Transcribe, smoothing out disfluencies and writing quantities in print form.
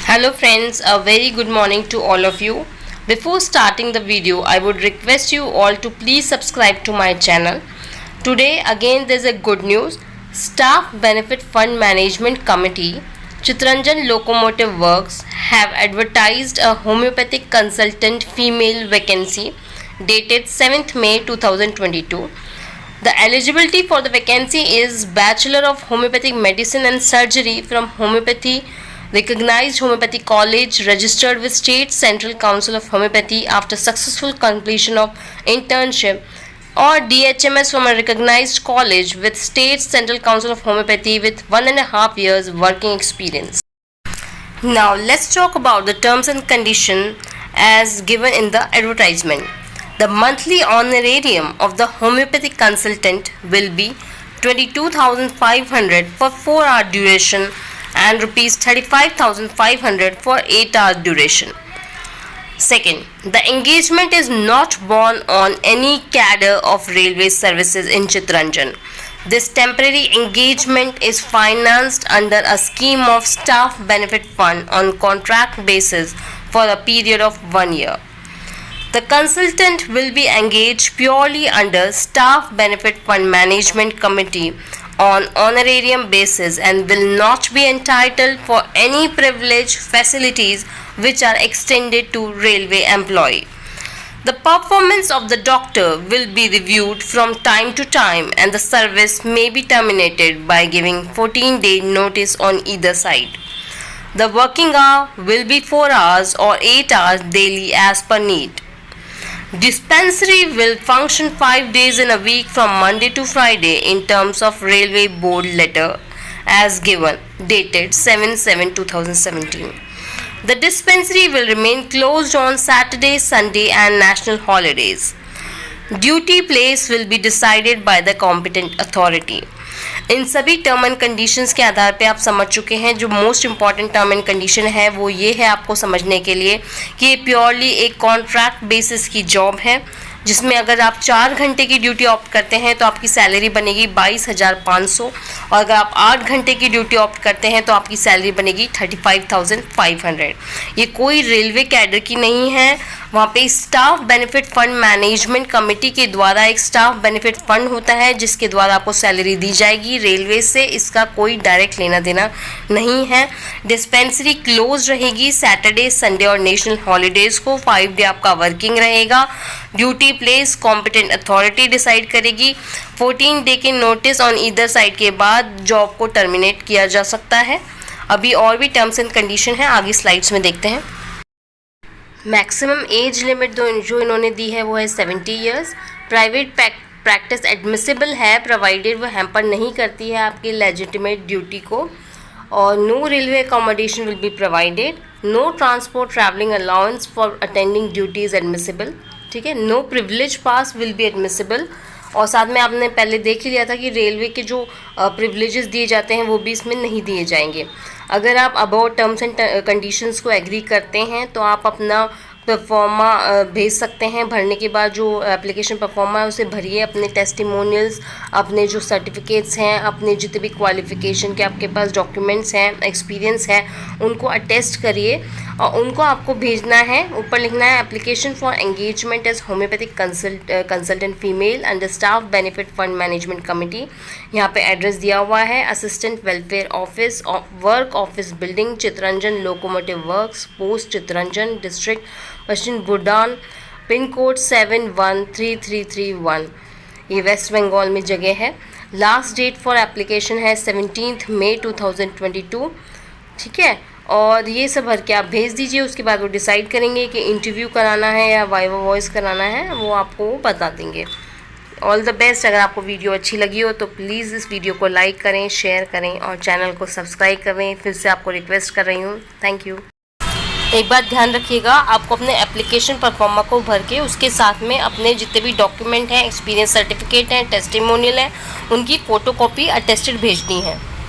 Hello friends, a very good morning to all of you. Before starting the video, I would request you all to please subscribe to my channel. Today again there's a good news. Staff Benefit Fund Management Committee, Chittaranjan Locomotive Works have advertised a homeopathic consultant female vacancy dated 7th May 2022. The eligibility for the vacancy is Bachelor of Homeopathic Medicine and Surgery from Homeopathy Recognized Homeopathy College registered with State Central Council of Homeopathy after successful completion of internship, or DHMS from a recognized college with State Central Council of Homeopathy with 1.5 years working experience. Now let's talk about the terms and conditions as given in the advertisement. The monthly honorarium of the homeopathic consultant will be 22,500 for 4-hour duration and rupees 35,500 for 8-hour duration. Second, the engagement is not borne on any cadre of railway services in Chittaranjan. This temporary engagement is financed under a scheme of staff benefit fund on contract basis for a period of 1 year. The consultant will be engaged purely under Staff Benefit Fund Management Committee on honorarium basis and will not be entitled for any privilege facilities which are extended to railway employee. The performance of the doctor will be reviewed from time to time and the service may be terminated by giving 14-day notice on either side. The working hour will be 4 hours or 8 hours daily as per need. Dispensary will function 5 days in a week from Monday to Friday in terms of Railway Board letter as given, dated 7/7/2017. The dispensary will remain closed on Saturday, Sunday and national holidays. Duty place will be decided by the competent authority. इन सभी term and conditions के आधार पे आप समझ चुके हैं। जो most important term and condition है वो ये है आपको समझने के लिए कि ये प्योरली एक कॉन्ट्रैक्ट बेसिस की जॉब है, जिसमें अगर आप 4 घंटे की ड्यूटी ऑप्ट करते हैं तो आपकी सैलरी बनेगी 22,500 और अगर आप 8 घंटे की ड्यूटी ऑप्ट करते हैं तो आपकी सैलरी बनेगी 35,500। ये कोई रेलवे कैडर की नहीं है, वहाँ पे staff benefit fund management committee के द्वारा एक स्टाफ बेनिफिट फंड होता है जिसके द्वारा आपको सैलरी दी जाएगी। रेलवे से इसका कोई डायरेक्ट लेना देना नहीं है। डिस्पेंसरी क्लोज रहेगी सैटरडे, संडे और नेशनल हॉलीडेज़ को। 5 डे आपका वर्किंग रहेगा। Duty place competent authority decide करेगी। 14 डे के नोटिस ऑन ईदर साइड के बाद जॉब को टर्मिनेट किया जा सकता है। अभी और भी टर्म्स एंड कंडीशन है, आगे स्लाइड्स में देखते हैं। मैक्सिमम एज लिमिट जो इन्होंने दी है वो है 70 ईयर्स। प्राइवेट प्रैक्टिस एडमिसिबल है प्रोवाइडेड वो हैम्पर नहीं करती है आपकी लेजिटिमेट ड्यूटी को। और no railway accommodation will be provided. No transport travelling allowance for attending duties admissible. ठीक है, no privilege pass will be admissible. और साथ में आपने पहले देख ही लिया था कि रेलवे के जो प्रिविलेजेस दिए जाते हैं वो भी इसमें नहीं दिए जाएंगे। अगर आप अबाउ टर्म्स एंड कंडीशंस को एग्री करते हैं तो आप अपना परफॉर्मा भेज सकते हैं। भरने के बाद जो एप्लीकेशन परफॉर्मा है उसे भरिए, अपने टेस्टिमोनियल्स, अपने जो सर्टिफिकेट्स हैं, अपने जितने भी क्वालिफ़िकेशन के आपके पास डॉक्यूमेंट्स हैं, एक्सपीरियंस है, उनको अटेस्ट करिए और उनको आपको भेजना है। ऊपर लिखना है application for engagement as homeopathic consultant female under staff benefit fund management committee. यहाँ पे एड्रेस दिया हुआ है assistant welfare office, work office building, Chittaranjan locomotive works, post Chittaranjan, district Paschim Burdwan, pin code 713331। ये वेस्ट बंगाल में जगह है। लास्ट डेट फॉर एप्लीकेशन है 17 मई 2022। ठीक है, और ये सब भर के आप भेज दीजिए। उसके बाद वो डिसाइड करेंगे कि इंटरव्यू कराना है या वाइवा वॉइस कराना है, वो आपको बता देंगे। All the best. अगर आपको वीडियो अच्छी लगी हो तो प्लीज़ इस वीडियो को लाइक करें, शेयर करें और चैनल को सब्सक्राइब करें। फिर से आपको रिक्वेस्ट कर रही हूँ। Thank you. एक बात ध्यान रखिएगा, आपको अपने एप्लीकेशन परफॉर्मा को भर के उसके साथ में अपने जितने भी डॉक्यूमेंट हैं, एक्सपीरियंस सर्टिफिकेट हैं, टेस्टिमोनियल हैं, उनकी फ़ोटोकॉपी अटेस्टेड भेजनी है।